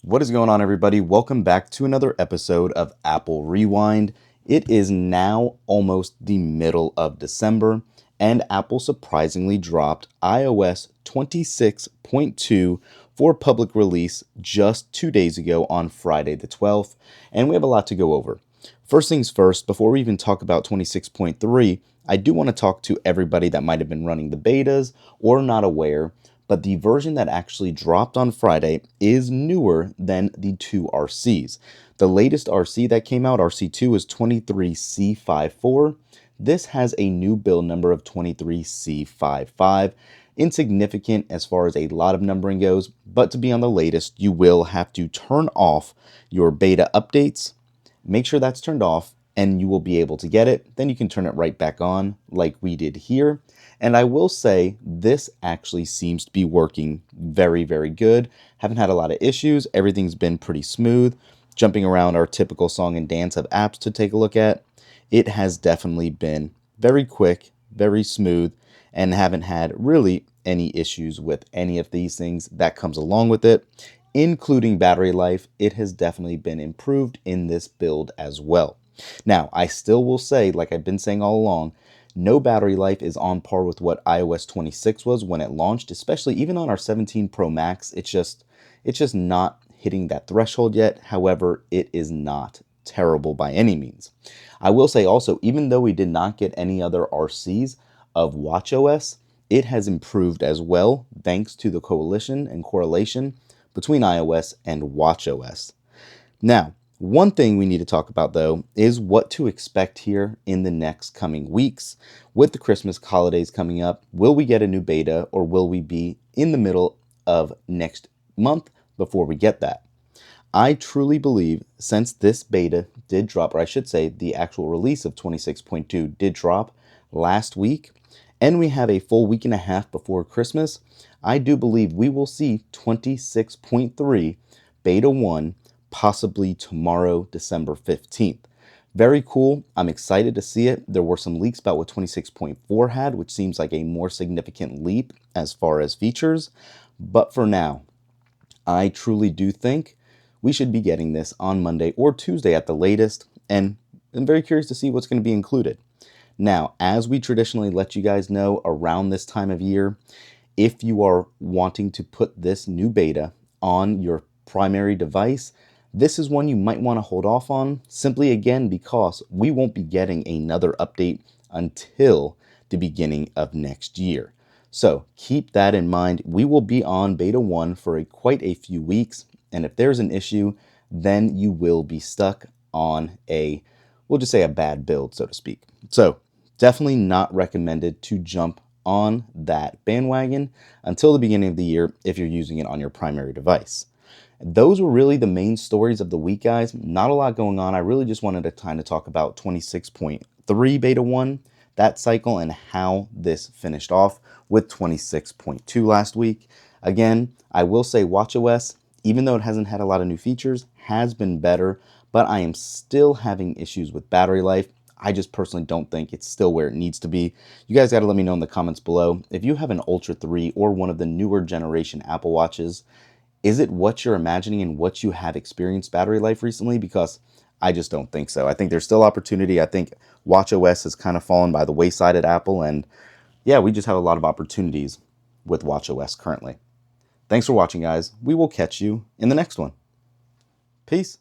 What is going on, everybody? Welcome back to another episode of Apple Rewind. It is now almost the middle of December, and Apple surprisingly dropped iOS 26.2 for public release just 2 days ago on Friday the 12th, and we have a lot to go over. First things first, before we even talk about 26.3, I do want to talk to everybody that might have been running the betas or not aware, but the version that actually dropped on Friday is newer than the two RCs. The latest RC that came out, RC2, is 23C54. This has a new build number of 23C55. Insignificant as far as a lot of numbering goes, but to be on the latest, you will have to turn off your beta updates. Make sure that's turned off and you will be able to get it. Then you can turn it right back on like we did here. And I will say this actually seems to be working very, very good. Haven't had a lot of issues. Everything's been pretty smooth. Jumping around our typical song and dance of apps to take a look at. It has definitely been very quick, very smooth, and haven't had really any issues with any of these things that comes along with it, including battery life. It has definitely been improved in this build as well. Now, I still will say, like I've been saying all along, no battery life is on par with what iOS 26 was when it launched, especially even on our 17 Pro Max. It's just not hitting that threshold yet. However, it is not terrible by any means. I will say also, even though we did not get any other RCs of watchOS, it has improved as well thanks to the coalition and correlation between iOS and watchOS. Now, one thing we need to talk about, though, is what to expect here in the next coming weeks. With the Christmas holidays coming up, will we get a new beta, or will we be in the middle of next month before we get that? I truly believe, since this beta did drop, or I should say the actual release of 26.2 did drop last week, and we have a full week and a half before Christmas, I do believe we will see 26.3 Beta 1 possibly tomorrow, December 15th. Very cool. I'm excited to see it. There were some leaks about what 26.4 had, which seems like a more significant leap as far as features. But for now, I truly do think we should be getting this on Monday or Tuesday at the latest, and I'm very curious to see what's going to be included. Now, as we traditionally let you guys know around this time of year, if you are wanting to put this new beta on your primary device, this is one you might want to hold off on, simply again because we won't be getting another update until the beginning of next year. So keep that in mind. We will be on Beta 1 for quite a few weeks, and if there's an issue, then you will be stuck on we'll just say a bad build, so to speak. So definitely not recommended to jump on that bandwagon until the beginning of the year if you're using it on your primary device. Those were really the main stories of the week, guys. Not a lot going on. I really just wanted to kind of talk about 26.3 Beta 1, that cycle, and how this finished off with 26.2 last week. Again, I will say watchOS, even though it hasn't had a lot of new features, has been better, but I am still having issues with battery life. I just personally don't think it's still where it needs to be. You guys got to let me know in the comments below. If you have an Ultra 3 or one of the newer generation Apple Watches, is it what you're imagining and what you have experienced battery life recently? Because I just don't think so. I think there's still opportunity. I think watchOS has kind of fallen by the wayside at Apple. And yeah, we just have a lot of opportunities with watchOS currently. Thanks for watching, guys. We will catch you in the next one. Peace.